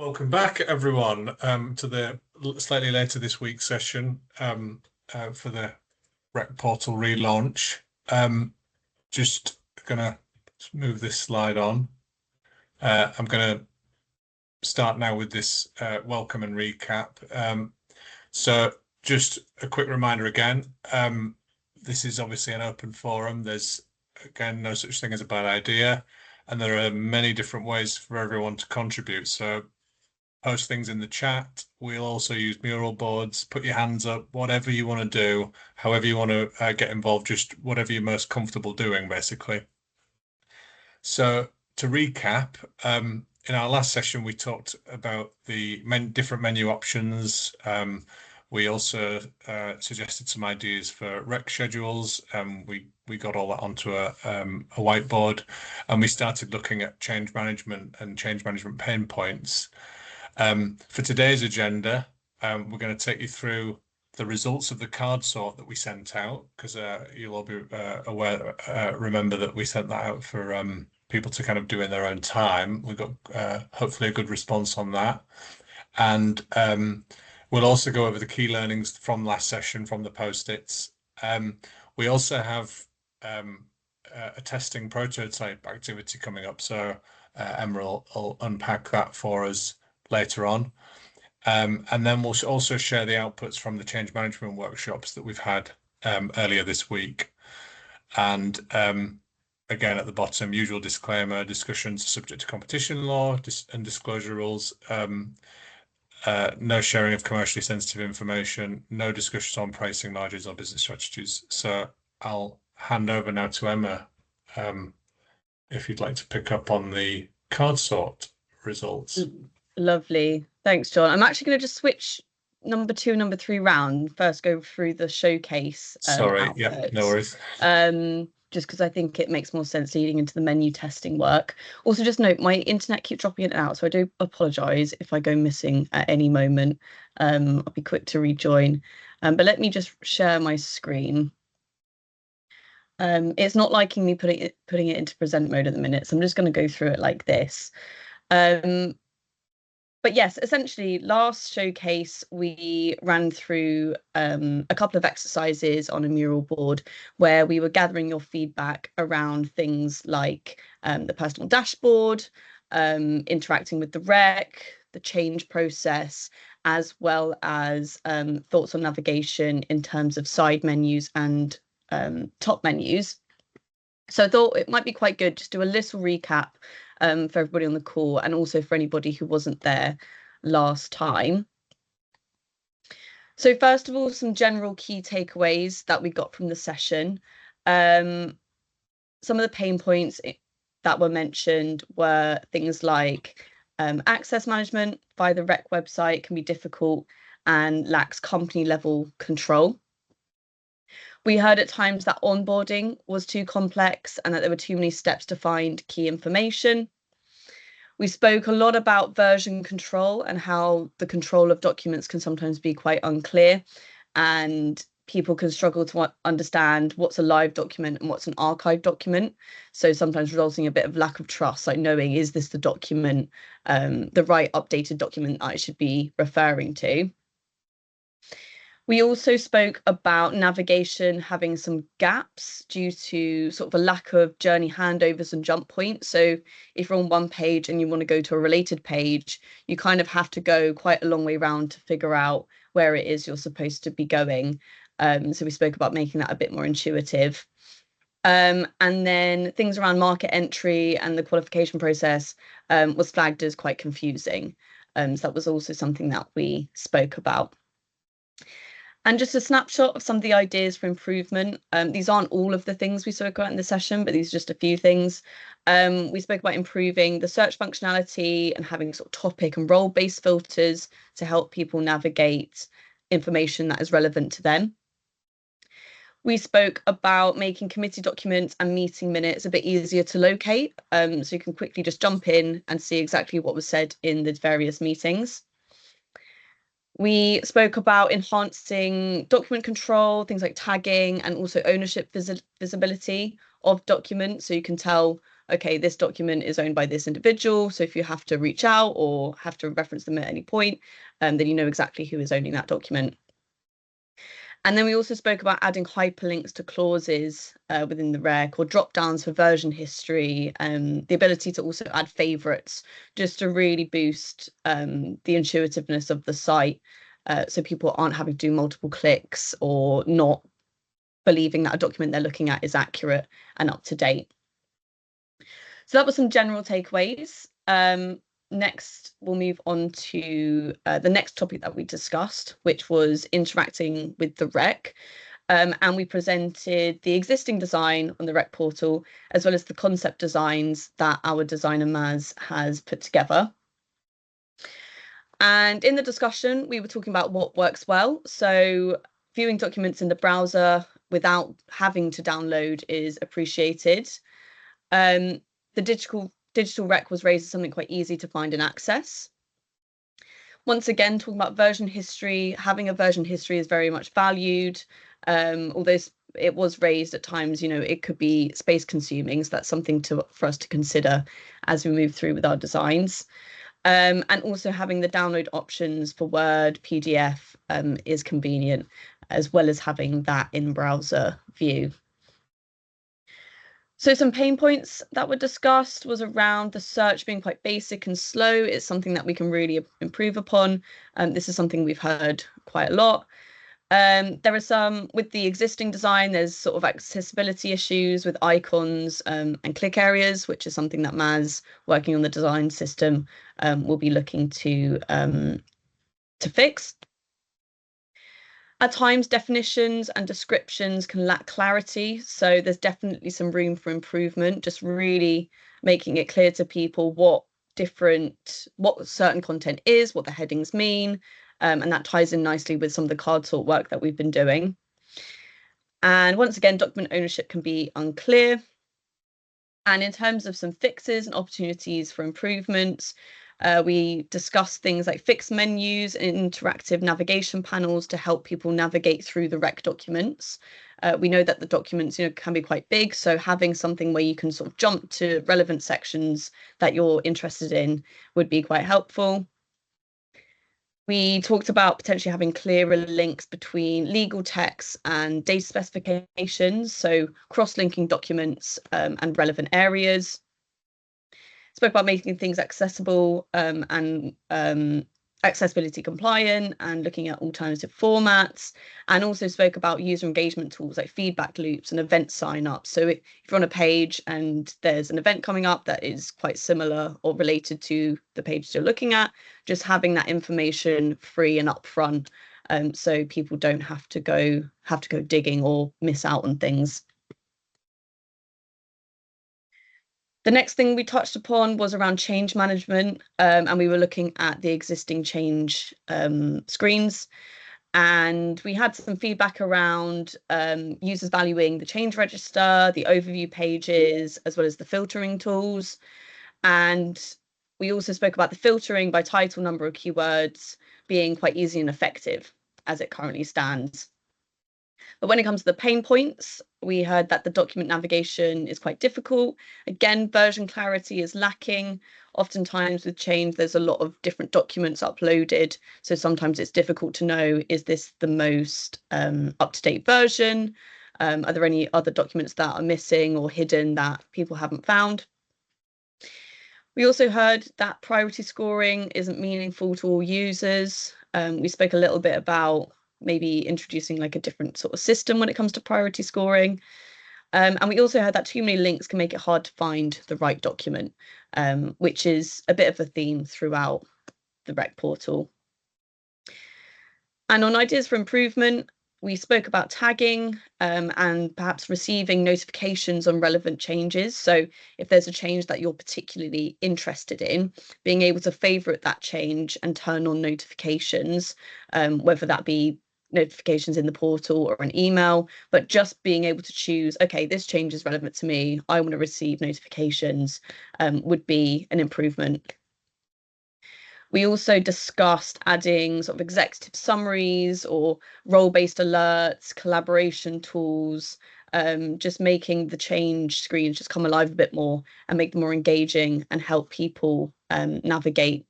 Welcome back, everyone, to the slightly later this week session for the Rec Portal relaunch. Just gonna move this slide on. I'm gonna start now with this welcome and recap. So just a quick reminder again, this is obviously an open forum. There's, again, no such thing as a bad idea, and there are many different ways for everyone to contribute. So post things in the chat. We'll also use mural boards, put your hands up, whatever you want to do, however you want to get involved, just whatever you're most comfortable doing, basically. So to recap, in our last session, we talked about the different menu options. We also suggested some ideas for rec schedules. We got all that onto a whiteboard, and we started looking at change management and change management pain points. For today's agenda, we're going to take you through the results of the card sort that we sent out, because you'll all be remember that we sent that out for people to kind of do in their own time. We got hopefully a good response on that. And we'll also go over the key learnings from last session from the post-its. We also have a testing prototype activity coming up, so Emma will unpack that for us later on. And then we'll also share the outputs from the change management workshops that we've had earlier this week. And again, at the bottom, usual disclaimer: discussions subject to competition law and disclosure rules. No sharing of commercially sensitive information, no discussions on pricing, margins, or business strategies. So I'll hand over now to Emma, if you'd like to pick up on the card sort results. Lovely. Thanks, John. I'm actually going to just switch number 2 and number 3 round. First, go through the showcase. Sorry, outputs. Yeah, no worries. Just because I think it makes more sense leading into the menu testing work. Also, just note, my internet keeps dropping in and out, so I do apologise if I go missing at any moment. I'll be quick to rejoin. But let me just share my screen. It's not liking me putting it into present mode at the minute, so I'm just going to go through it like this. But yes, essentially, last showcase, we ran through a couple of exercises on a mural board where we were gathering your feedback around things like the personal dashboard, interacting with the rec, the change process, as well as thoughts on navigation in terms of side menus and top menus. So I thought it might be quite good just do a little recap for everybody on the call, and also for anybody who wasn't there last time. So first of all, some general key takeaways that we got from the session. Some of the pain points that were mentioned were things like access management via the rec website can be difficult and lacks company level control. We heard at times that onboarding was too complex and that there were too many steps to find key information. We spoke a lot about version control and how the control of documents can sometimes be quite unclear, and people can struggle to understand what's a live document and what's an archived document. So sometimes resulting in a bit of lack of trust, like knowing, is this the document, the right updated document I should be referring to? We also spoke about navigation having some gaps due to sort of a lack of journey handovers and jump points. So if you're on one page and you want to go to a related page, you kind of have to go quite a long way around to figure out where it is you're supposed to be going. So we spoke about making that a bit more intuitive. And then things around market entry and the qualification process was flagged as quite confusing. So that was also something that we spoke about. And just a snapshot of some of the ideas for improvement. These aren't all of the things we spoke about in the session, but these are just a few things. We spoke about improving the search functionality and having sort of topic and role-based filters to help people navigate information that is relevant to them. We spoke about making committee documents and meeting minutes a bit easier to locate, so you can quickly just jump in and see exactly what was said in the various meetings. We spoke about enhancing document control, things like tagging, and also ownership visibility of documents, so you can tell okay, this document is owned by this individual. So if you have to reach out or have to reference them at any point, then you know exactly who is owning that document. And then we also spoke about adding hyperlinks to clauses within the rec, or drop downs for version history, the ability to also add favorites, just to really boost the intuitiveness of the site, so people aren't having to do multiple clicks or not believing that a document they're looking at is accurate and up to date. So that was some general takeaways. Next, we'll move on to the next topic that we discussed, which was interacting with the rec. And we presented the existing design on the rec portal, as well as the concept designs that our designer Maz has put together. And in the discussion, we were talking about what works well. So viewing documents in the browser without having to download is appreciated. The digital rec was raised as something quite easy to find and access. Once again, talking about version history, having a version history is very much valued. Although it was raised at times, it could be space consuming. So that's something for us to consider as we move through with our designs. And also having the download options for Word, PDF is convenient, as well as having that in-browser view. So some pain points that were discussed was around the search being quite basic and slow. It's something that we can really improve upon. This is something we've heard quite a lot. There are some, with the existing design, there's sort of accessibility issues with icons and click areas, which is something that Maz, working on the design system, will be looking to fix. At times, definitions and descriptions can lack clarity, so there's definitely some room for improvement, just really making it clear to people what certain content is, what the headings mean, and that ties in nicely with some of the card sort work that we've been doing. And once again, document ownership can be unclear. And in terms of some fixes and opportunities for improvements, we discussed things like fixed menus and interactive navigation panels to help people navigate through the rec documents. We know that the documents, can be quite big, so having something where you can sort of jump to relevant sections that you're interested in would be quite helpful. We talked about potentially having clearer links between legal texts and data specifications, so cross-linking documents and relevant areas. Spoke about making things accessible and accessibility compliant and looking at alternative formats, and also spoke about user engagement tools like feedback loops and event sign-ups. So if you're on a page and there's an event coming up that is quite similar or related to the page you're looking at, just having that information free and upfront, so people don't have to go digging or miss out on things. The next thing we touched upon was around change management, and we were looking at the existing change screens. And we had some feedback around users valuing the change register, the overview pages, as well as the filtering tools. And we also spoke about the filtering by title, number of keywords being quite easy and effective as it currently stands. But when it comes to the pain points, we heard that the document navigation is quite difficult. Again, version clarity is lacking. Oftentimes with change, there's a lot of different documents uploaded. So sometimes it's difficult to know, is this the most up-to-date version? Are there any other documents that are missing or hidden that people haven't found? We also heard that priority scoring isn't meaningful to all users. We spoke a little bit about maybe introducing like a different sort of system when it comes to priority scoring. And we also heard that too many links can make it hard to find the right document, which is a bit of a theme throughout the rec portal. And on ideas for improvement, we spoke about tagging and perhaps receiving notifications on relevant changes. So if there's a change that you're particularly interested in, being able to favorite that change and turn on notifications, whether that be notifications in the portal or an email, but just being able to choose, okay, this change is relevant to me, I want to receive notifications, would be an improvement. We also discussed adding sort of executive summaries or role-based alerts, collaboration tools, just making the change screens just come alive a bit more and make them more engaging and help people navigate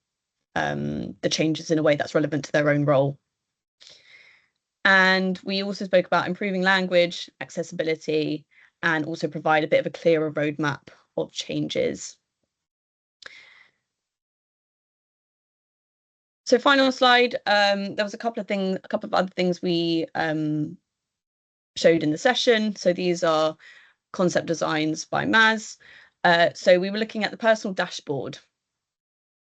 the changes in a way that's relevant to their own role. And we also spoke about improving language, accessibility, and also provide a bit of a clearer roadmap of changes. So final slide, there was a couple of other things we showed in the session. So these are concept designs by Maz. So we were looking at the personal dashboard.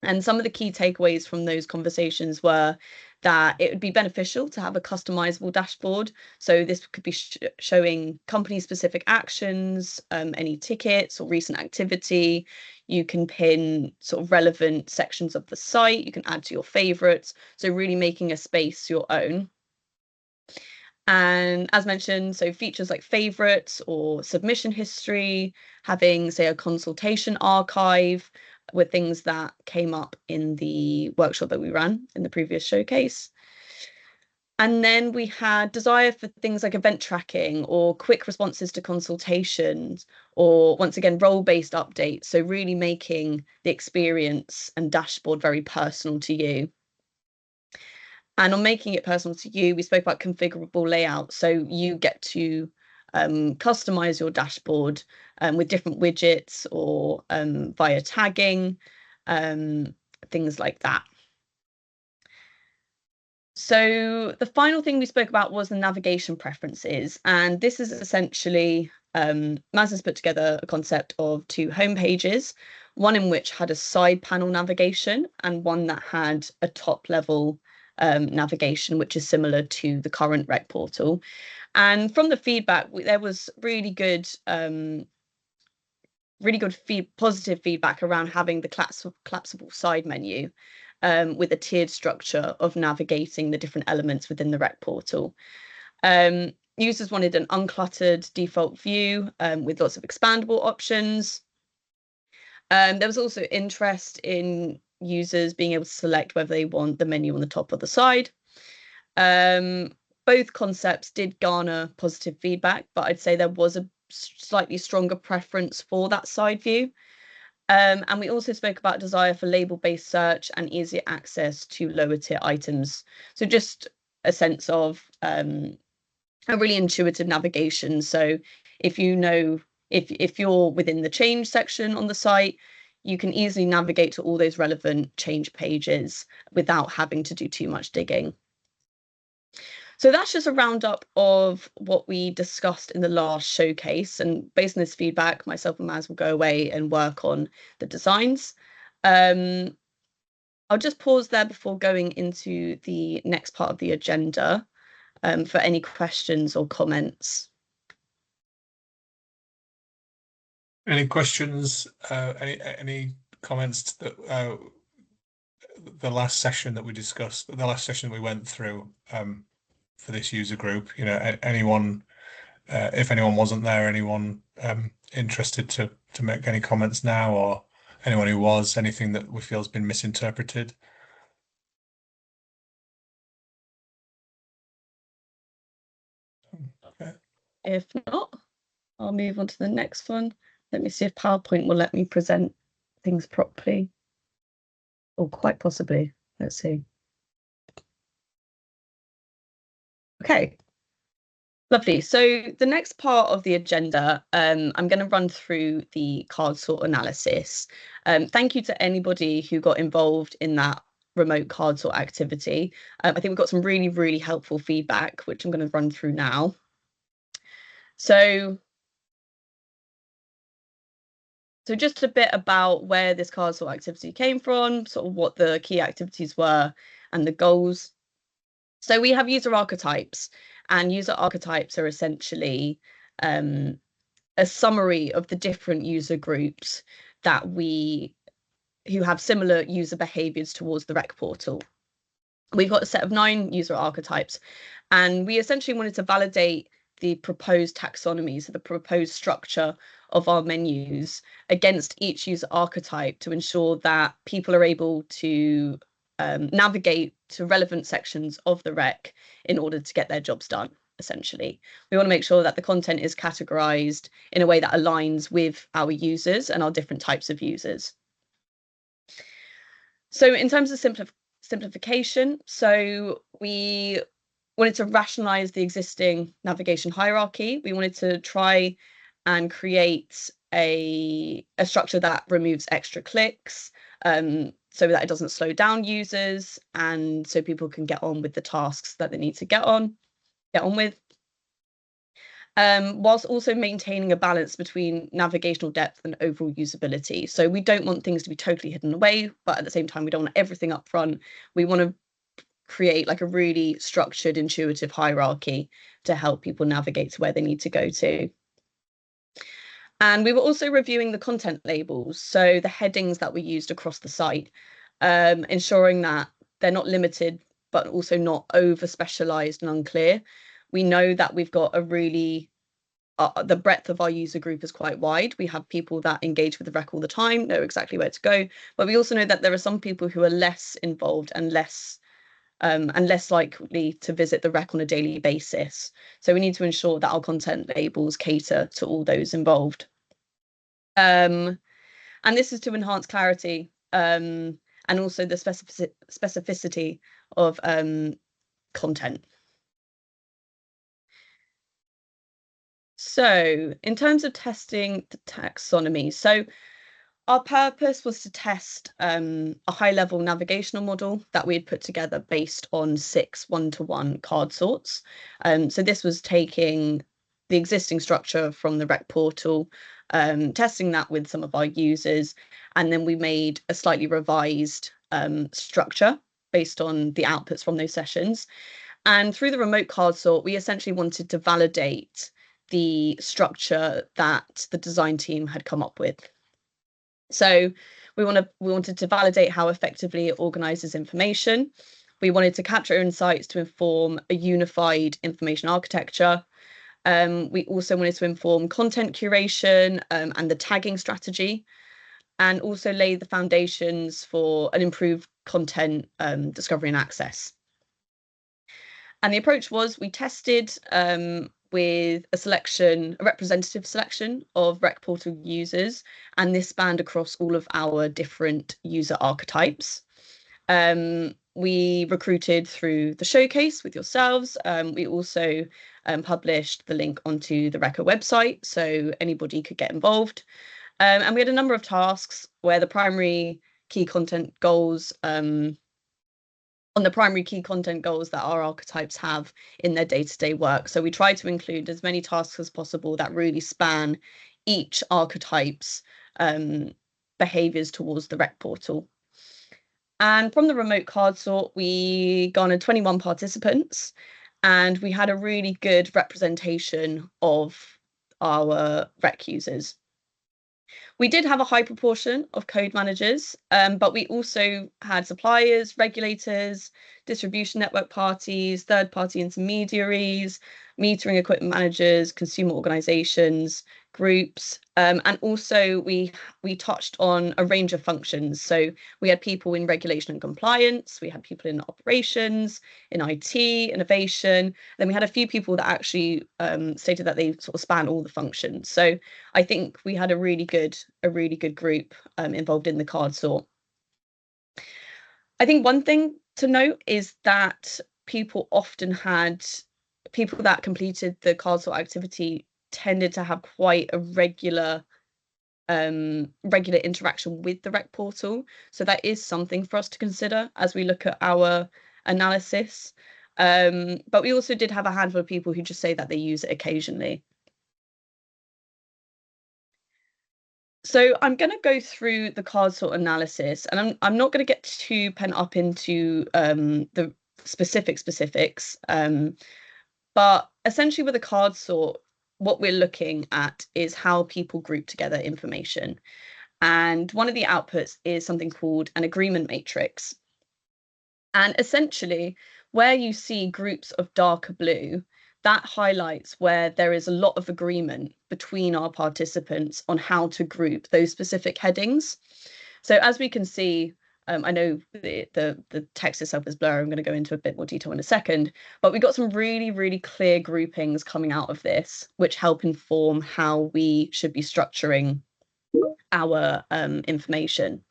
And some of the key takeaways from those conversations were that it would be beneficial to have a customizable dashboard. So this could be showing company-specific actions, any tickets or recent activity. You can pin sort of relevant sections of the site. You can add to your favorites. So really making a space your own. And as mentioned, so features like favorites or submission history, having, say, a consultation archive with things that came up in the workshop that we ran in the previous showcase. And then we had desire for things like event tracking or quick responses to consultations, or once again, role-based updates. So really making the experience and dashboard very personal to you. And on making it personal to you, we spoke about configurable layout. So you get to customize your dashboard with different widgets or via tagging, things like that. So the final thing we spoke about was the navigation preferences. And this is essentially, Maz has put together a concept of two homepages, one in which had a side panel navigation and one that had a top level navigation, which is similar to the current rec portal. And from the feedback, there was really good positive feedback around having the collapsible side menu with a tiered structure of navigating the different elements within the rec portal. Users wanted an uncluttered default view with lots of expandable options. There was also interest in users being able to select whether they want the menu on the top or the side. Both concepts did garner positive feedback, but I'd say there was a slightly stronger preference for that side view. And we also spoke about desire for label-based search and easier access to lower tier items. So just a sense of a really intuitive navigation. So if you know, if you're within the change section on the site, you can easily navigate to all those relevant change pages without having to do too much digging. So that's just a roundup of what we discussed in the last showcase. And based on this feedback, myself and Maz will go away and work on the designs. I'll just pause there before going into the next part of the agenda for any questions or comments. Any questions? Any comments to the last session that we discussed, the last session we went through for this user group? You know, anyone, if anyone wasn't there, anyone interested to make any comments now, or anyone who was, anything that we feel has been misinterpreted? Okay. If not, I'll move on to the next one. Let me see if PowerPoint will let me present things properly. Or quite possibly. Let's see. Okay. Lovely. So the next part of the agenda, I'm going to run through the card sort analysis. Thank you to anybody who got involved in that remote card sort activity. I think we've got some really, really helpful feedback, which I'm going to run through now. So just a bit about where this card sort activity came from, sort of what the key activities were and the goals. So we have user archetypes, and user archetypes are essentially a summary of the different user groups that who have similar user behaviors towards the rec portal. We've got a set of 9 user archetypes, and we essentially wanted to validate the proposed taxonomy, so the proposed structure of our menus against each user archetype to ensure that people are able to navigate to relevant sections of the rec in order to get their jobs done. essentially. We want to make sure that the content is categorized in a way that aligns with our users and our different types of users. So in terms of simplification, so we wanted to rationalize the existing navigation hierarchy. We wanted to try and create a structure that removes extra clicks, so that it doesn't slow down users, and so people can get on with the tasks that they need to get on with. Whilst also maintaining a balance between navigational depth and overall usability. So we don't want things to be totally hidden away, but at the same time, we don't want everything up front. We want to create like a really structured, intuitive hierarchy to help people navigate to where they need to go to. And we were also reviewing the content labels, so the headings that were used across the site, ensuring that they're not limited, but also not over specialized and unclear. We know that we've got a really the breadth of our user group is quite wide. We have people that engage with the rec all the time, know exactly where to go, but we also know that there are some people who are less involved and less likely to visit the rec on a daily basis. So we need to ensure that our content labels cater to all those involved. And this is to enhance clarity and also the specificity of content. So in terms of testing the taxonomy, so our purpose was to test a high-level navigational model that we had put together based on 6 one-to-one card sorts. So this was taking the existing structure from the rec portal, testing that with some of our users, and then we made a slightly revised structure based on the outputs from those sessions. And through the remote card sort, we essentially wanted to validate the structure that the design team had come up with. So we wanted to validate how effectively it organizes information. We wanted to capture insights to inform a unified information architecture. We also wanted to inform content curation and the tagging strategy, and also lay the foundations for an improved content discovery and access. And the approach was we tested with a representative selection of rec portal users, and this spanned across all of our different user archetypes. We recruited through the showcase with yourselves. We also published the link onto the Reco website, so anybody could get involved. And we had a number of tasks where the primary key content goals that our archetypes have in their day-to-day work. So we try to include as many tasks as possible that really span each archetype's behaviors towards the rec portal. And from the remote card sort, we garnered 21 participants, and we had a really good representation of our rec users. We did have a high proportion of code managers, but we also had suppliers, regulators, distribution network parties, third-party intermediaries, metering equipment managers, consumer organizations, groups, and also we touched on a range of functions. So we had people in regulation and compliance, we had people in operations, in IT, innovation. Then we had a few people that actually stated that they sort of span all the functions. So I think we had a really good group involved in the card sort. I think one thing to note is that people that completed the card sort activity tended to have quite a regular interaction with the rec portal. So that is something for us to consider as we look at our analysis. But we also did have a handful of people who just say that they use it occasionally. So I'm going to go through the card sort analysis, and I'm not going to get too pent up into the specifics. But essentially with a card sort, what we're looking at is how people group together information. And one of the outputs is something called an agreement matrix. And essentially, where you see groups of darker blue, that highlights where there is a lot of agreement between our participants on how to group those specific headings. So as we can see, I know the text itself is blurry. I'm going to go into a bit more detail in a second, but we got some really, really clear groupings coming out of this, which help inform how we should be structuring our information.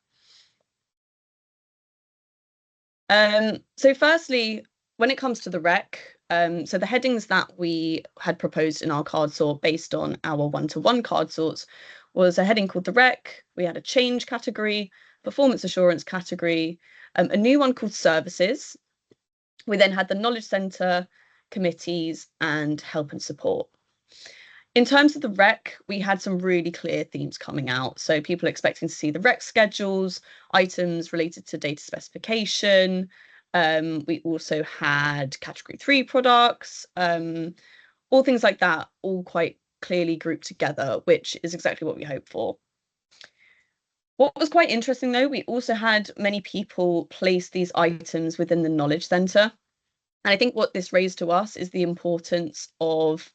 So firstly, when it comes to the rec, so the headings that we had proposed in our card sort based on our one-to-one card sorts was a heading called the rec. We had a change category, performance assurance category, a new one called services. We then had the knowledge centre, committees, and help and support. In terms of the rec, we had some really clear themes coming out. So people expecting to see the rec schedules, items related to data specification. We also had category 3 products, all things like that, all quite clearly grouped together, which is exactly what we hoped for. What was quite interesting, though, we also had many people place these items within the knowledge centre. And I think what this raised to us is the importance of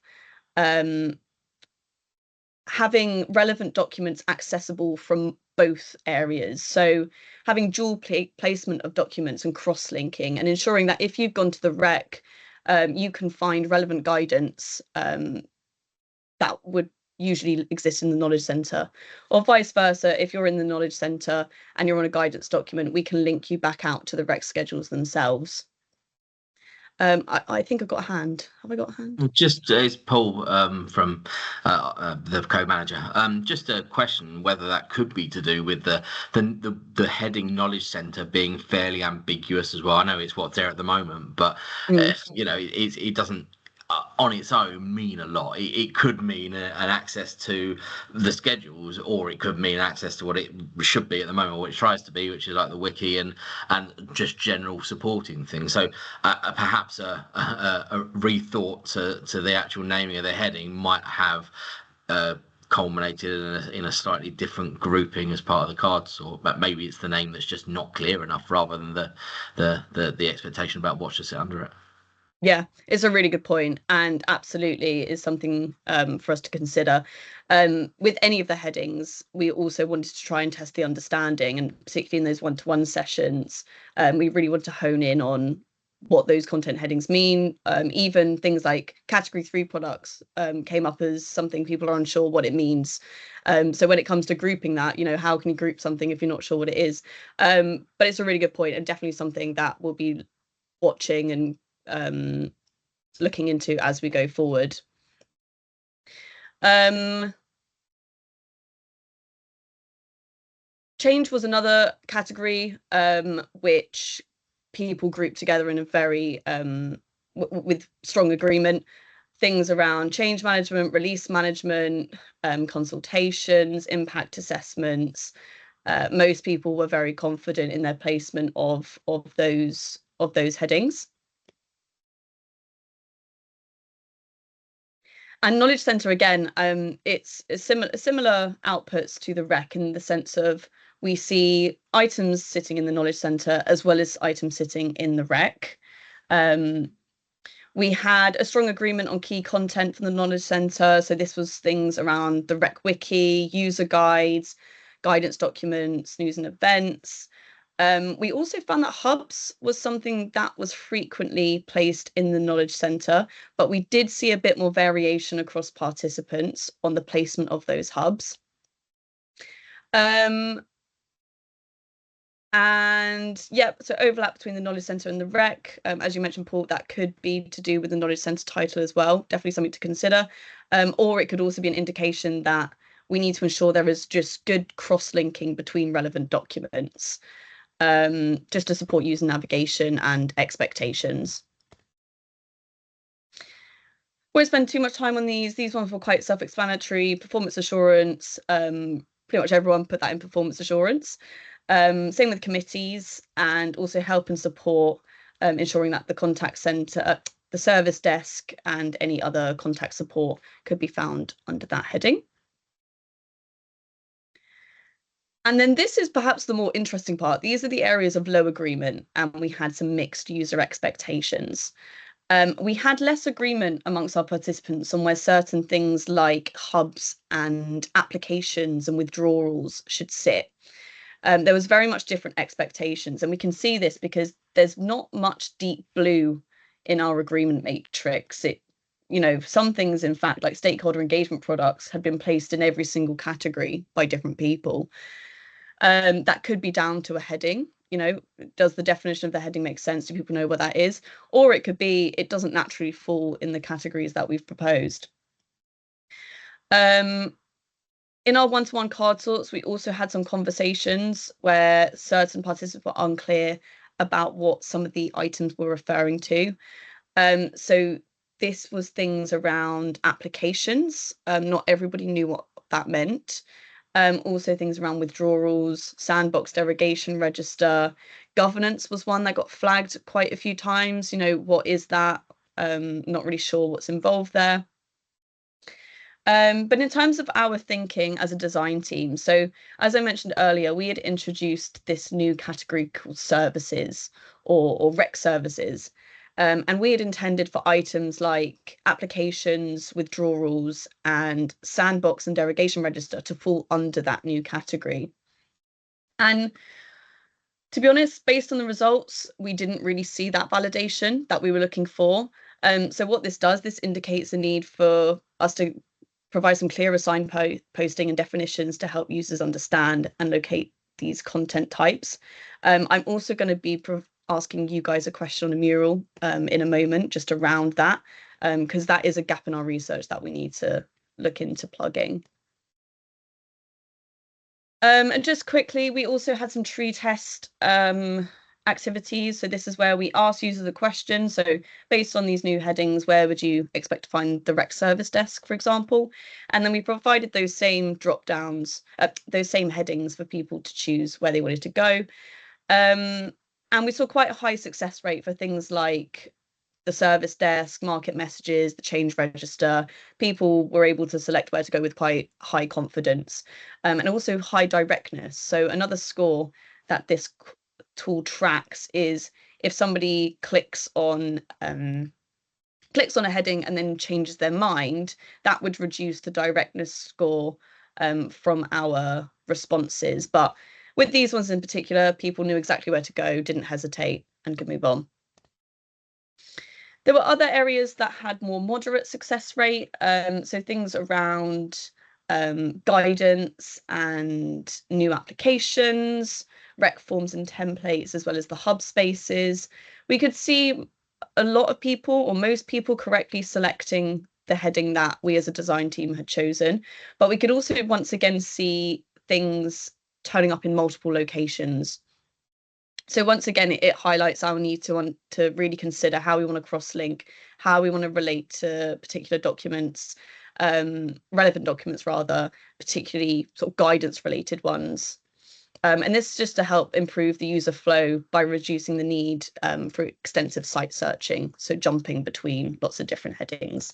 having relevant documents accessible from both areas. So having dual placement of documents and cross-linking, and ensuring that if you've gone to the rec, you can find relevant guidance that would usually exist in the knowledge centre, or vice versa. If you're in the knowledge centre and you're on a guidance document, we can link you back out to the rec schedules themselves. I think I've got a hand. Have I got a hand? Just it's Paul from the co-manager. Just a question whether that could be to do with the heading knowledge centre being fairly ambiguous as well. I know it's what's there at the moment, but it doesn't on its own mean a lot. It could mean an access to the schedules, or it could mean access to what it should be at the moment, what it tries to be, which is like the wiki and just general supporting things. So perhaps a rethought to the actual naming of the heading might have culminated in a slightly different grouping as part of the card sort, but maybe it's the name that's just not clear enough rather than the expectation about what should sit under it. Yeah, it's a really good point, and absolutely is something for us to consider. With any of the headings, we also wanted to try and test the understanding, and particularly in those one-to-one sessions, we really want to hone in on what those content headings mean. Even things like category 3 products came up as something people are unsure what it means. So when it comes to grouping that, how can you group something if you're not sure what it is? But it's a really good point, and definitely something that we'll be watching and looking into as we go forward. Change was another category which people grouped together in a very with strong agreement. Things around change management, release management, consultations, impact assessments. Most people were very confident in their placement of those headings. And knowledge centre, again, it's similar outputs to the rec in the sense of we see items sitting in the knowledge centre as well as items sitting in the rec. We had a strong agreement on key content from the knowledge centre. So this was things around the rec wiki, user guides, guidance documents, news and events. We also found that hubs was something that was frequently placed in the knowledge centre, but we did see a bit more variation across participants on the placement of those hubs. And yeah, so overlap between the knowledge centre and the rec, as you mentioned, Paul, that could be to do with the knowledge centre title as well. Definitely something to consider. Or it could also be an indication that we need to ensure there is just good cross-linking between relevant documents. Just to support user navigation and expectations. Won't spend too much time on these. These ones were quite self-explanatory. Performance assurance, pretty much everyone put that in performance assurance. Same with committees, and also help and support, ensuring that the contact centre, the service desk, and any other contact support could be found under that heading. And then this is perhaps the more interesting part. These are the areas of low agreement, and we had some mixed user expectations. We had less agreement amongst our participants on where certain things like hubs and applications and withdrawals should sit. There was very much different expectations, and we can see this because there's not much deep blue in our agreement matrix. Some things, in fact, like stakeholder engagement products, had been placed in every single category by different people. That could be down to a heading. Does the definition of the heading make sense? Do people know what that is? Or it could be it doesn't naturally fall in the categories that we've proposed. In our one-to-one card sorts, we also had some conversations where certain participants were unclear about what some of the items were referring to. So this was things around applications. Not everybody knew what that meant. Also things around withdrawals, sandbox derogation register, governance was one that got flagged quite a few times. What is that? Not really sure what's involved there. But in terms of our thinking as a design team, so as I mentioned earlier, we had introduced this new category called services or rec services. And we had intended for items like applications, withdrawals, and sandbox and derogation register to fall under that new category. And to be honest, based on the results, we didn't really see that validation that we were looking for. So what this does, this indicates a need for us to provide some clearer signposting and definitions to help users understand and locate these content types. I'm also going to be asking you guys a question on a mural in a moment, just around that, because that is a gap in our research that we need to look into plugging. And just quickly, we also had some tree test activities. So this is where we ask users a question. So based on these new headings, where would you expect to find the rec service desk, for example? And then we provided those same drop downs, those same headings for people to choose where they wanted to go. And we saw quite a high success rate for things like the service desk, market messages, the change register. People were able to select where to go with quite high confidence, and also high directness. So another score that this tool tracks is if somebody clicks on a heading and then changes their mind, that would reduce the directness score from our responses. But with these ones in particular, people knew exactly where to go, didn't hesitate, and could move on. There were other areas that had more moderate success rate, so things around guidance and new applications, rec forms and templates, as well as the hub spaces. We could see a lot of people, or most people, correctly selecting the heading that we as a design team had chosen, but we could also once again see things turning up in multiple locations. So once again, it highlights our need to really consider how we want to cross-link, how we want to relate to particular documents, relevant documents rather, particularly sort of guidance-related ones. And this is just to help improve the user flow by reducing the need for extensive site searching, so jumping between lots of different headings.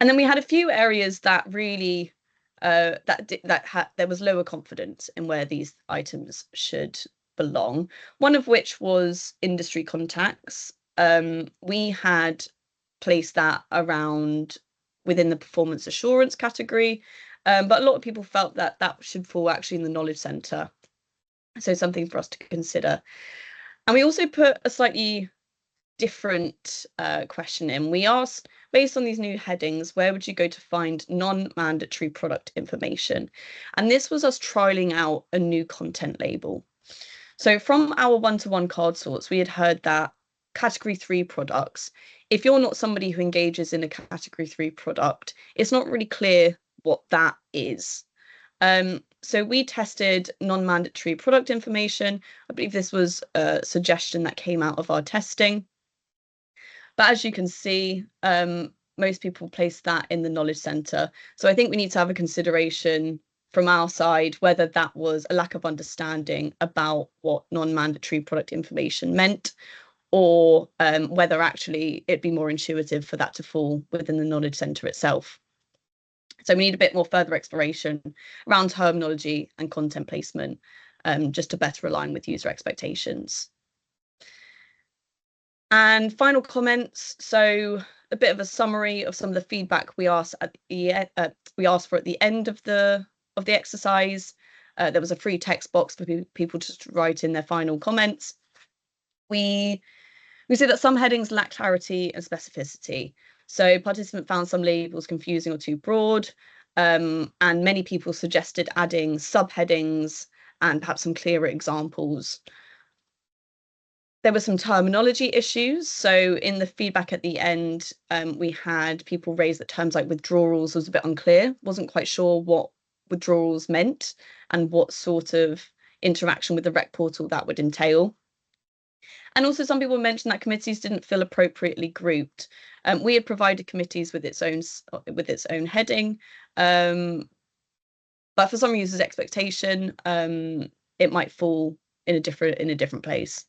And then we had a few areas that really there was lower confidence in where these items should belong. One of which was industry contacts. We had placed that around within the performance assurance category, but a lot of people felt that that should fall actually in the knowledge centre. So something for us to consider. And we also put a slightly different question in. We asked, based on these new headings, where would you go to find non-mandatory product information? And this was us trialing out a new content label. So from our one-to-one card sorts, we had heard that category 3 products, if you're not somebody who engages in a category 3 product, it's not really clear what that is. So we tested non-mandatory product information. I believe this was a suggestion that came out of our testing. But as you can see, most people place that in the knowledge centre. So I think we need to have a consideration from our side whether that was a lack of understanding about what non-mandatory product information meant, or whether actually it'd be more intuitive for that to fall within the knowledge centre itself. So we need a bit more further exploration around terminology and content placement, just to better align with user expectations. And final comments. So a bit of a summary of some of the feedback we asked for at the end of the exercise. There was a free text box for people to write in their final comments. We see that some headings lack clarity and specificity. So participants found some labels confusing or too broad, and many people suggested adding subheadings and perhaps some clearer examples. There were some terminology issues. So in the feedback at the end, we had people raise that terms like withdrawals was a bit unclear, wasn't quite sure what withdrawals meant and what sort of interaction with the rec portal that would entail. And also some people mentioned that committees didn't feel appropriately grouped. We had provided committees with its own heading, but for some users' expectation, it might fall in a different place.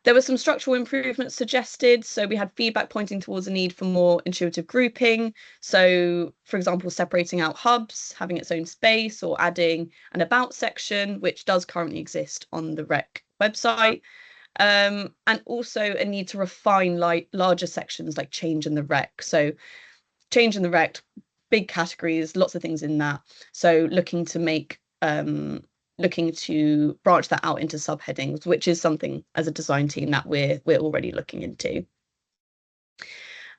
There were some structural improvements suggested. So we had feedback pointing towards a need for more intuitive grouping. So, for example, separating out hubs, having its own space, or adding an about section, which does currently exist on the rec website. And also a need to refine larger sections like change in the rec. So change in the rec, big categories, lots of things in that. So looking to branch that out into subheadings, which is something as a design team that we're already looking into.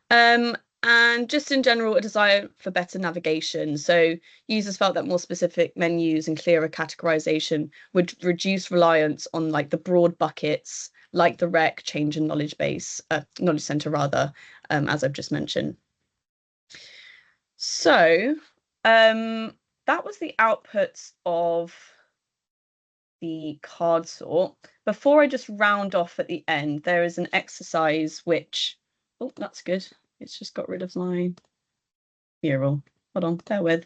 And just in general, a desire for better navigation. So users felt that more specific menus and clearer categorization would reduce reliance on like the broad buckets, like the rec, change and knowledge center rather, as I've just mentioned. So that was the outputs of the card sort. Before I just round off at the end, there is an exercise which, oh, that's good. It's just got rid of my mural. Hold on, bear with.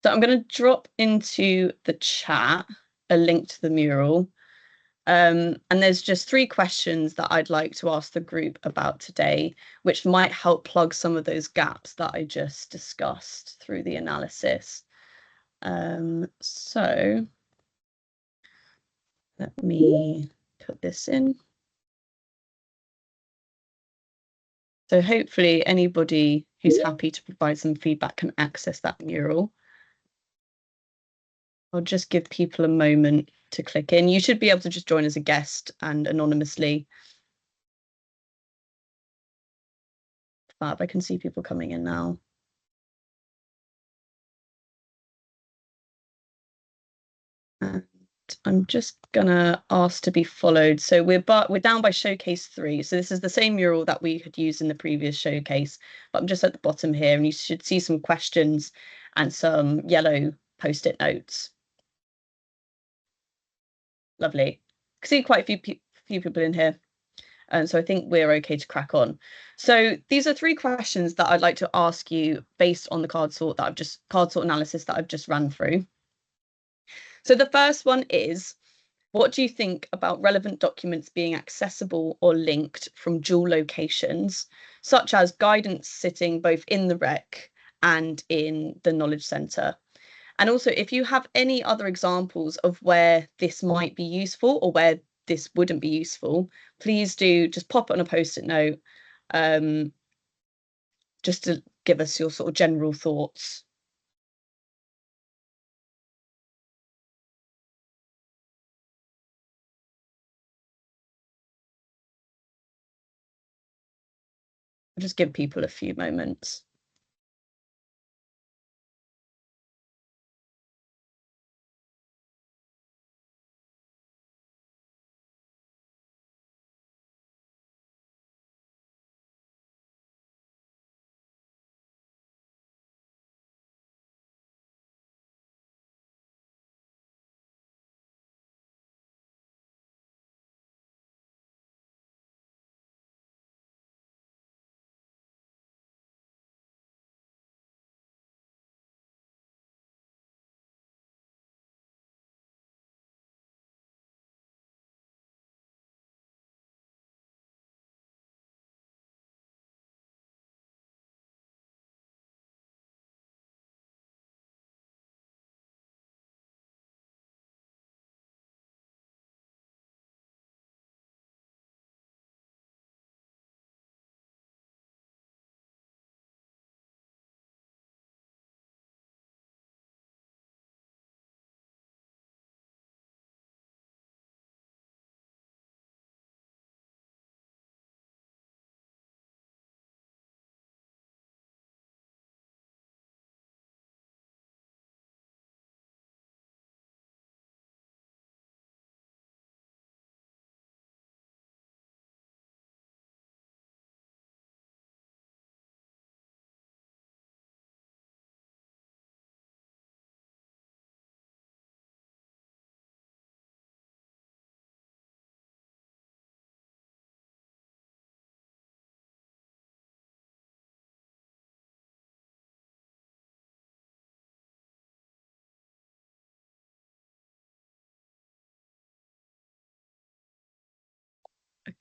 So I'm going to drop into the chat a link to the mural. And there's just 3 questions that I'd like to ask the group about today, which might help plug some of those gaps that I just discussed through the analysis. So let me put this in. So hopefully anybody who's happy to provide some feedback can access that mural. I'll just give people a moment to click in. You should be able to just join as a guest and anonymously. Fab, I can see people coming in now. And I'm just gonna ask to be followed. So we're down by showcase 3. So this is the same mural that we had used in the previous showcase, but I'm just at the bottom here, and you should see some questions and some yellow post-it notes. Lovely. I can see quite a few people in here. And so I think we're okay to crack on. So these are 3 questions that I'd like to ask you based on the card sort analysis that I've just run through. So the first one is, what do you think about relevant documents being accessible or linked from dual locations, such as guidance sitting both in the rec and in the knowledge centre? And also, if you have any other examples of where this might be useful or where this wouldn't be useful, please do just pop it on a post-it note, just to give us your sort of general thoughts. I'll just give people a few moments.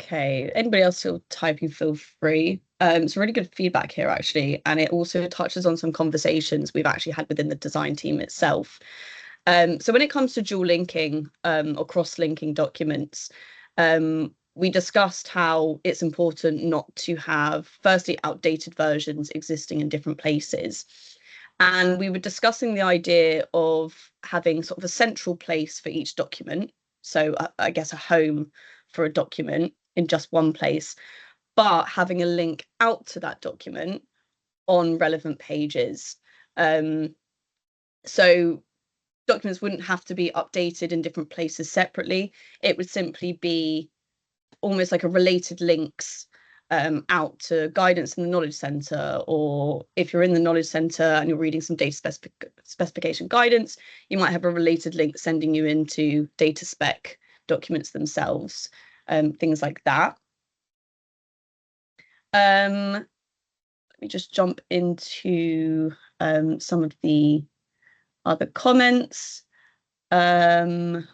Okay, anybody else still typing, feel free. It's really good feedback here, actually, and it also touches on some conversations we've actually had within the design team itself. So when it comes to dual linking or cross-linking documents, we discussed how it's important not to have, firstly, outdated versions existing in different places. And we were discussing the idea of having sort of a central place for each document. So I guess a home for a document in just one place, but having a link out to that document on relevant pages. So documents wouldn't have to be updated in different places separately. It would simply be almost like a related links out to guidance in the knowledge center, or if you're in the knowledge center and you're reading some data specification guidance, you might have a related link sending you into data spec documents themselves, things like that. Let me just jump into some of the other comments. Somebody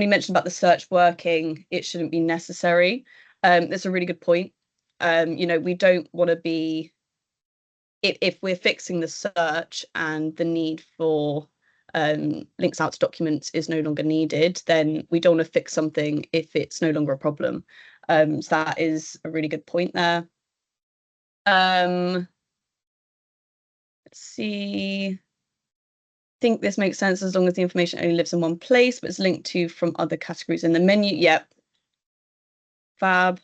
mentioned about the search working. It shouldn't be necessary. That's a really good point. We don't want to be, if we're fixing the search and the need for links out to documents is no longer needed, then we don't want to fix something if it's no longer a problem. So that is a really good point there. Let's see. I think this makes sense as long as the information only lives in one place, but it's linked to from other categories in the menu. Yep. Fab.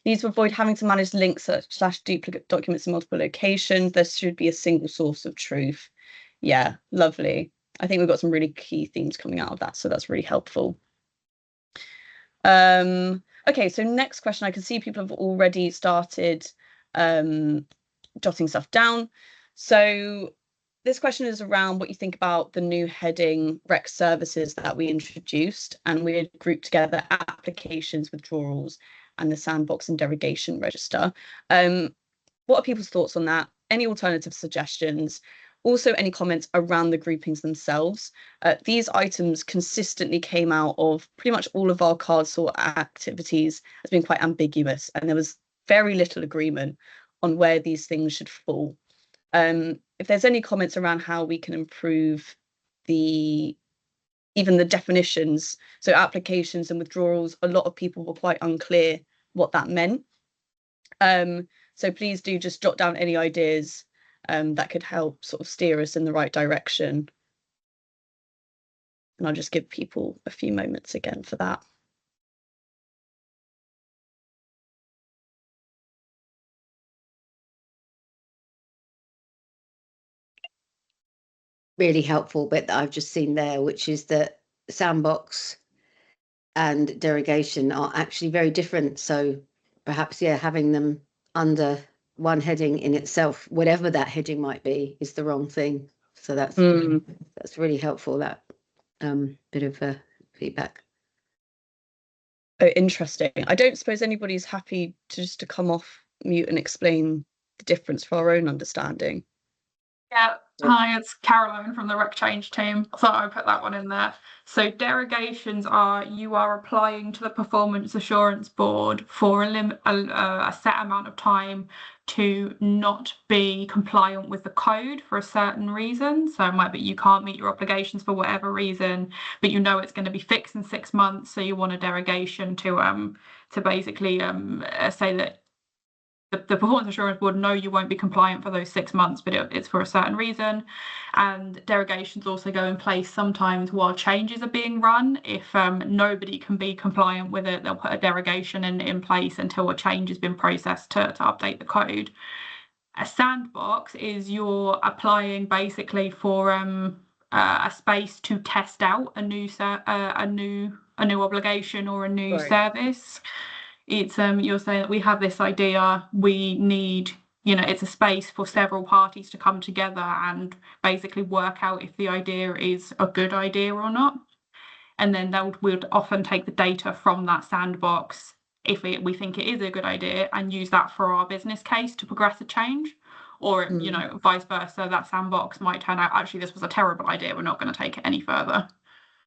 Needs to avoid having to manage links / duplicate documents in multiple locations. There should be a single source of truth. Yeah, lovely. I think we've got some really key themes coming out of that, so that's really helpful. Okay, so next question. I can see people have already started jotting stuff down. So this question is around what you think about the new heading rec services that we introduced, and we had grouped together applications, withdrawals, and the sandbox and derogation register. What are people's thoughts on that? Any alternative suggestions? Also, any comments around the groupings themselves? These items consistently came out of pretty much all of our card sort activities as being quite ambiguous, and there was very little agreement on where these things should fall. If there's any comments around how we can improve even the definitions, so applications and withdrawals, a lot of people were quite unclear what that meant. So please do just jot down any ideas that could help sort of steer us in the right direction. And I'll just give people a few moments again for that. Really helpful bit that I've just seen there, which is that sandbox and derogation are actually very different. So perhaps, yeah, having them under one heading in itself, whatever that heading might be, is the wrong thing. So that's really helpful, that bit of feedback. Oh, interesting. I don't suppose anybody's happy to come off mute and explain the difference for our own understanding. Yeah, hi, it's Caroline from the Rec Change team. I thought I'd put that one in there. So derogations are you are applying to the Performance Assurance Board for a set amount of time to not be compliant with the code for a certain reason. So it might be you can't meet your obligations for whatever reason, but you know it's going to be fixed in 6 months, so you want a derogation to basically say that the Performance Assurance Board know you won't be compliant for those 6 months, but it's for a certain reason. And derogations also go in place sometimes while changes are being run. If nobody can be compliant with it, they'll put a derogation in place until a change has been processed to update the code. A sandbox is you're applying basically for a space to test out a new obligation or a new service. It's you're saying that we have this idea, we need, it's a space for several parties to come together and basically work out if the idea is a good idea or not. And then we'd often take the data from that sandbox if we think it is a good idea and use that for our business case to progress a change. Or, vice versa, that sandbox might turn out, actually, this was a terrible idea, we're not going to take it any further.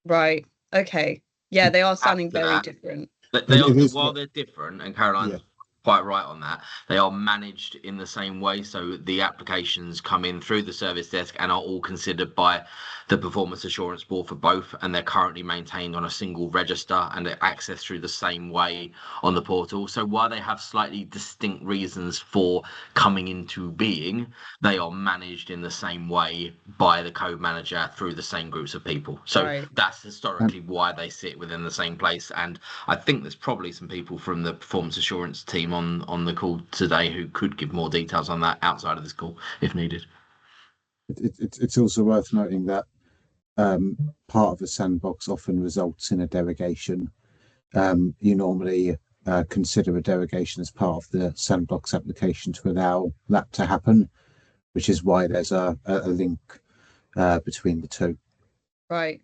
Right. Okay. Yeah, they are sounding After very that, different. They It are, is while what- they're different, and Caroline's quite right on that, they are managed in the same way. So the applications come in through the service desk and are all considered by the Performance Assurance Board for both, and they're currently maintained on a single register and they're accessed through the same way on the portal. So while they have slightly distinct reasons for coming into being, they are managed in the same way by the code manager through the same groups of people. So Right. that's historically why they sit within the same place. And I think there's probably some people from the performance assurance team on the call today who could give more details on that outside of this call if needed. It's also worth noting that part of a sandbox often results in a derogation. You normally consider a derogation as part of the sandbox application to allow that to happen, which is why there's a link between the two. Right.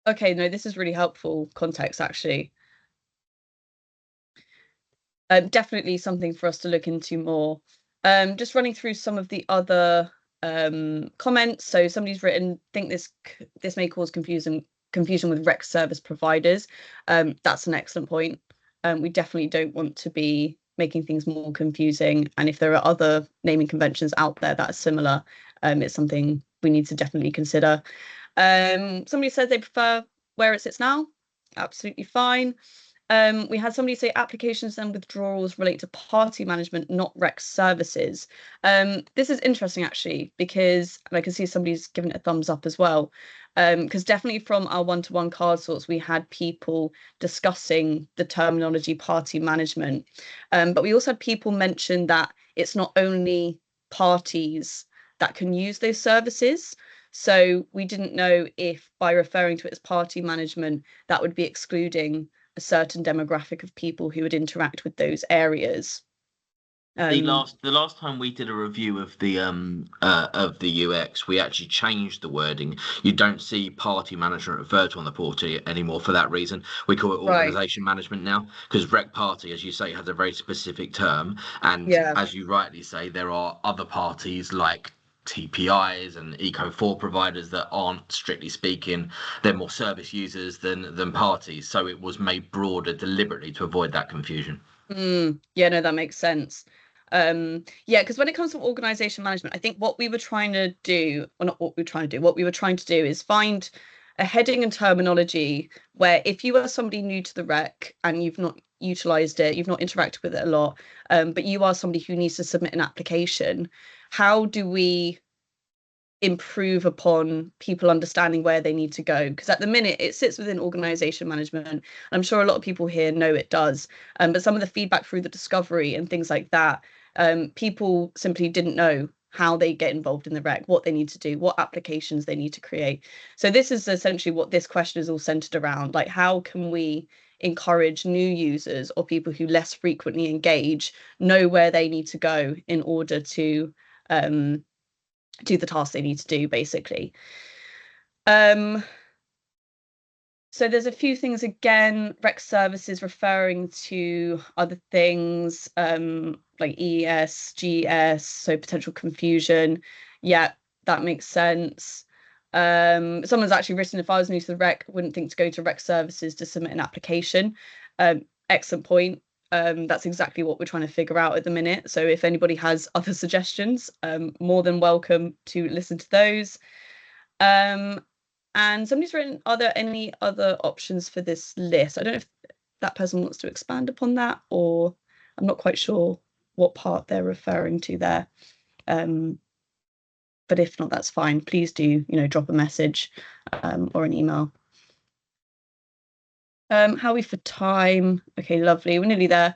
Okay, no, this is really helpful context, actually. Definitely something for us to look into more. Just running through some of the other comments. So somebody's written, think this may cause confusion with rec service providers. That's an excellent point. We definitely don't want to be making things more confusing. And if there are other naming conventions out there that are similar, it's something we need to definitely consider. Somebody said they prefer where it sits now. Absolutely fine. We had somebody say applications and withdrawals relate to party management, not rec services. This is interesting, actually, because I can see somebody's given it a thumbs up as well. Because definitely from our one-to-one card sorts, we had people discussing the terminology party management. But we also had people mention that it's not only parties that can use those services. So we didn't know if by referring to it as party management, that would be excluding a certain demographic of people who would interact with those areas. The last time we did a review of the UX, we actually changed the wording. You don't see party management referred to on the portal anymore for that reason. We call it organization management now, because rec party, as you say, has a very specific term. And as you rightly say, there are other parties like TPIs and Eco4 providers that aren't, strictly speaking, they're more service users than parties. So it was made broader deliberately to avoid that confusion. Yeah, no, that makes sense. Because when it comes to organization management, I think what we were trying to do, or not what we were trying to do, what we were trying to do is find a heading and terminology where if you are somebody new to the rec and you've not utilized it, you've not interacted with it a lot, but you are somebody who needs to submit an application, how do we improve upon people understanding where they need to go? Because at the minute it sits within organization management, and I'm sure a lot of people here know it does, but some of the feedback through the discovery and things like that, people simply didn't know how they get involved in the rec, what they need to do, what applications they need to create. So this is essentially what this question is all centered around, like how can we encourage new users or people who less frequently engage know where they need to go in order to do the tasks they need to do, basically. So there's a few things again, rec services referring to other things like ES, GS, so potential confusion. Yeah, that makes sense. Someone's actually written, if I was new to the rec, I wouldn't think to go to rec services to submit an application. Excellent point. That's exactly what we're trying to figure out at the minute. So if anybody has other suggestions, more than welcome to listen to those. And somebody's written, are there any other options for this list? I don't know if that person wants to expand upon that, or I'm not quite sure what part they're referring to there. But if not, that's fine. Please do, drop a message or an email. How are we for time? Okay, lovely. We're nearly there.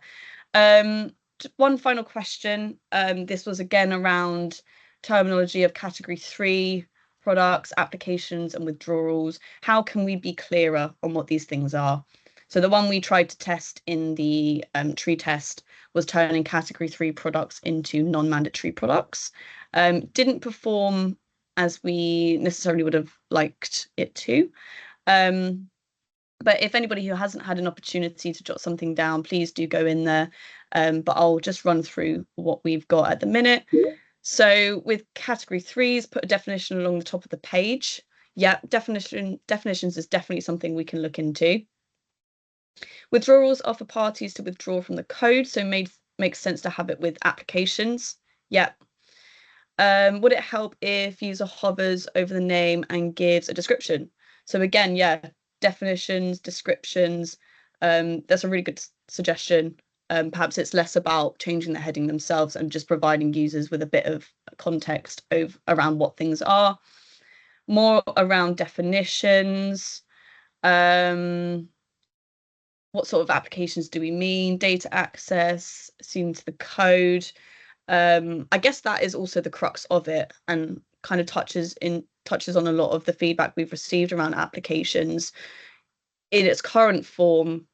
One final question. This was again around terminology of category 3 products, applications and withdrawals. How can we be clearer on what these things are? So the one we tried to test in the tree test was turning category 3 products into non-mandatory products. Didn't perform as we necessarily would have liked it to. But if anybody who hasn't had an opportunity to jot something down, please do go in there. But I'll just run through what we've got at the minute. So with category 3s, put a definition along the top of the page. Yeah, definitions is definitely something we can look into. Withdrawals are for parties to withdraw from the code, so makes sense to have it with applications. Yeah. Would it help if user hovers over the name and gives a description? So again, yeah, definitions, descriptions. That's a really good suggestion. Perhaps it's less about changing the heading themselves and just providing users with a bit of context around what things are. More around definitions. What sort of applications do we mean? Data access, seen to the code. I guess that is also the crux of it, and kind of touches on a lot of the feedback we've received around applications. In its current form,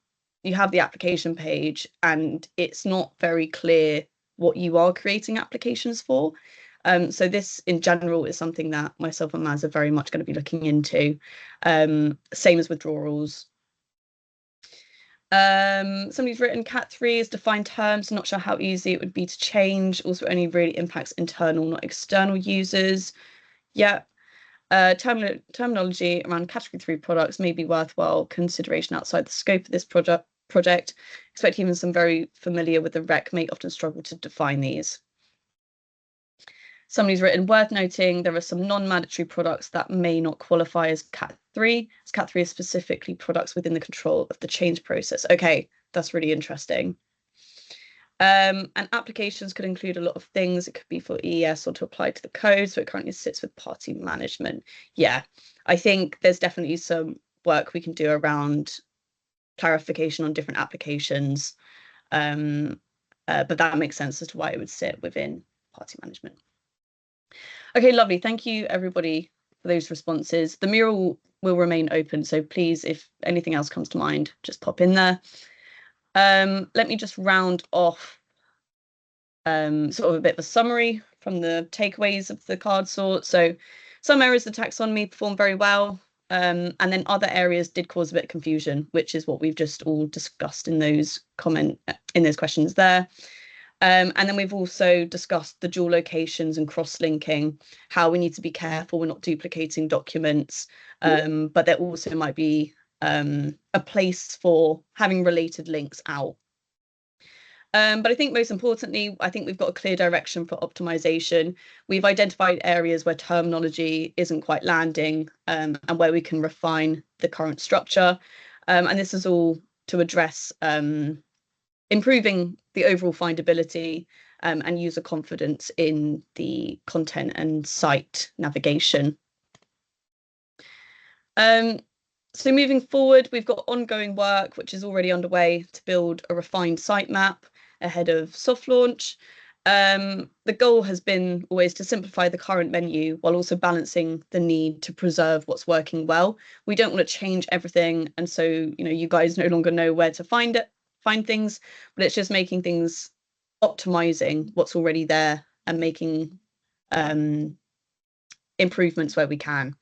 you have the application page, and it's not very clear what you are creating applications for. So this, in general, is something that myself and Maz are very much going to be looking into. Same as withdrawals. Somebody's written Cat3 is defined terms, not sure how easy it would be to change. Also only really impacts internal, not external users. Yeah. Terminology around category 3 products may be worthwhile consideration outside the scope of this project. Expect even some very familiar with the rec may often struggle to define these. Somebody's written, worth noting, there are some non-mandatory products that may not qualify as Cat 3, as Cat 3 is specifically products within the control of the change process. Okay, that's really interesting. And applications could include a lot of things. It could be for EES or to apply to the code. So it currently sits with party management. Yeah, I think there's definitely some work we can do around clarification on different applications. But that makes sense as to why it would sit within party management. Okay, lovely. Thank you, everybody, for those responses. The mural will remain open, so please, if anything else comes to mind, just pop in there. Let me just round off sort of a bit of a summary from the takeaways of the card sort. So some areas of the taxonomy performed very well, and then other areas did cause a bit of confusion, which is what we've just all discussed in those questions there. And then we've also discussed the dual locations and cross-linking, how we need to be careful we're not duplicating documents, but there also might be a place for having related links out. But I think most importantly, I think we've got a clear direction for optimization. We've identified areas where terminology isn't quite landing, and where we can refine the current structure. And this is all to address improving the overall findability and user confidence in the content and site navigation. So moving forward, we've got ongoing work, which is already underway to build a refined sitemap ahead of soft launch. The goal has been always to simplify the current menu while also balancing the need to preserve what's working well. We don't want to change everything, and so you guys no longer know where to find things, but it's just making things, optimizing what's already there and making improvements where we can.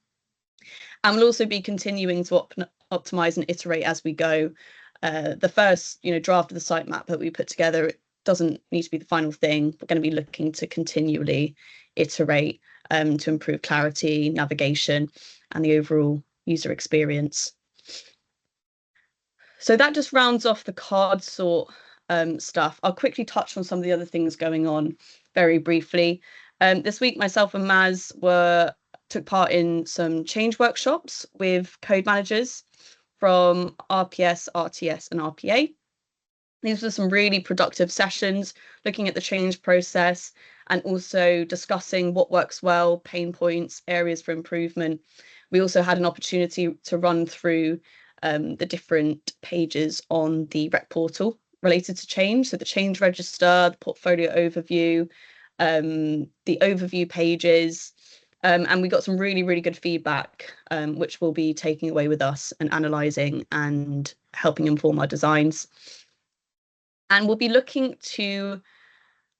And we'll also be continuing to optimize and iterate as we go. The first draft of the sitemap that we put together, it doesn't need to be the final thing. We're going to be looking to continually iterate to improve clarity, navigation, and the overall user experience. So that just rounds off the card sort stuff. I'll quickly touch on some of the other things going on very briefly. This week, myself and Maz took part in some change workshops with code managers from RPS, RTS, and RPA. These were some really productive sessions looking at the change process and also discussing what works well, pain points, areas for improvement. We also had an opportunity to run through the different pages on the rec portal related to change. So the change register, the portfolio overview, the overview pages, and we got some really, really good feedback, which we'll be taking away with us and analysing and helping inform our designs. And we'll be looking to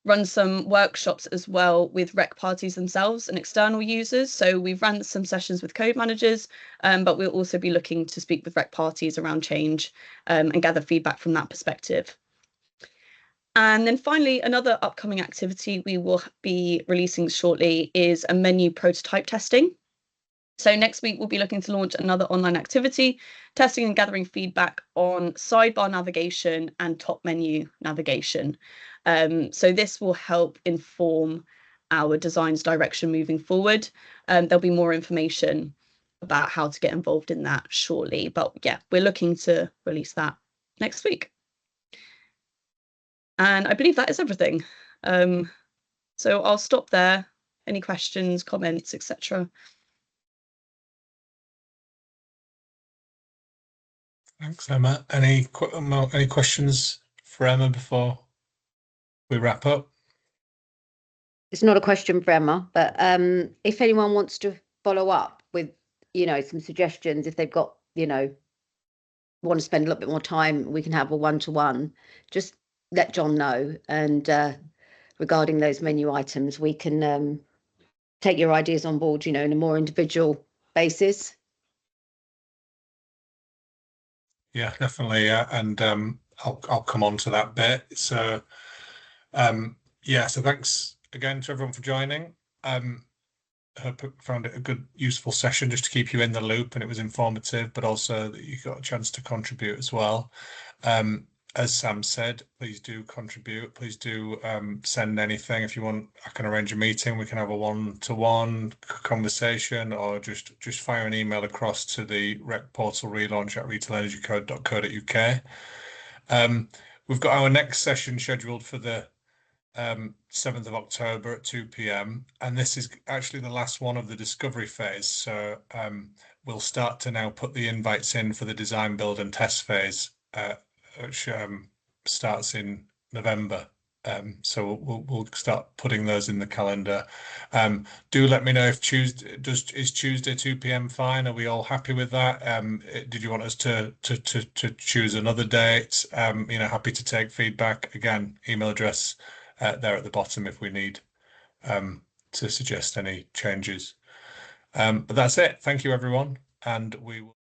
run some workshops as well with rec parties themselves and external users. So we've run some sessions with code managers, but we'll also be looking to speak with rec parties around change and gather feedback from that perspective. And then finally, another upcoming activity we will be releasing shortly is a menu prototype testing. So next week, we'll be looking to launch another online activity, testing and gathering feedback on sidebar navigation and top menu navigation. So this will help inform our design's direction moving forward. There'll be more information about how to get involved in that shortly. But yeah, we're looking to release that next week. And I believe that is everything. So I'll stop there. Any questions, comments, etc.? Thanks, Emma. Any questions for Emma before we wrap up? It's not a question for Emma, but if anyone wants to follow up with, some suggestions, if they've got, want to spend a little bit more time, we can have a one-to-one. Just let John know. And regarding those menu items, we can take your ideas on board, in a more individual basis. Yeah, definitely. Yeah, and I'll come on to that bit. So, yeah. So thanks again to everyone for joining. I hope you found it a good, useful session just to keep you in the loop, and it was informative, but also that you got a chance to contribute as well. As Sam said, please do contribute. Please do send anything. If you want, I can arrange a meeting. We can have a one-to-one conversation, or just fire an email across to the rec portal relaunch at retailenergycode.co.uk. We've got our next session scheduled for the 7th of October at 2 p.m. and this is actually the last one of the discovery phase. So we'll start to now put the invites in for the design, build and test phase, which starts in November. So we'll start putting those in the calendar. Do let me know if is Tuesday 2 p.m. fine? Are we all happy with that? Did you want us to choose another date? Happy to take feedback. Again, email address there at the bottom if we need to suggest any changes. But that's it. Thank you, everyone, and we will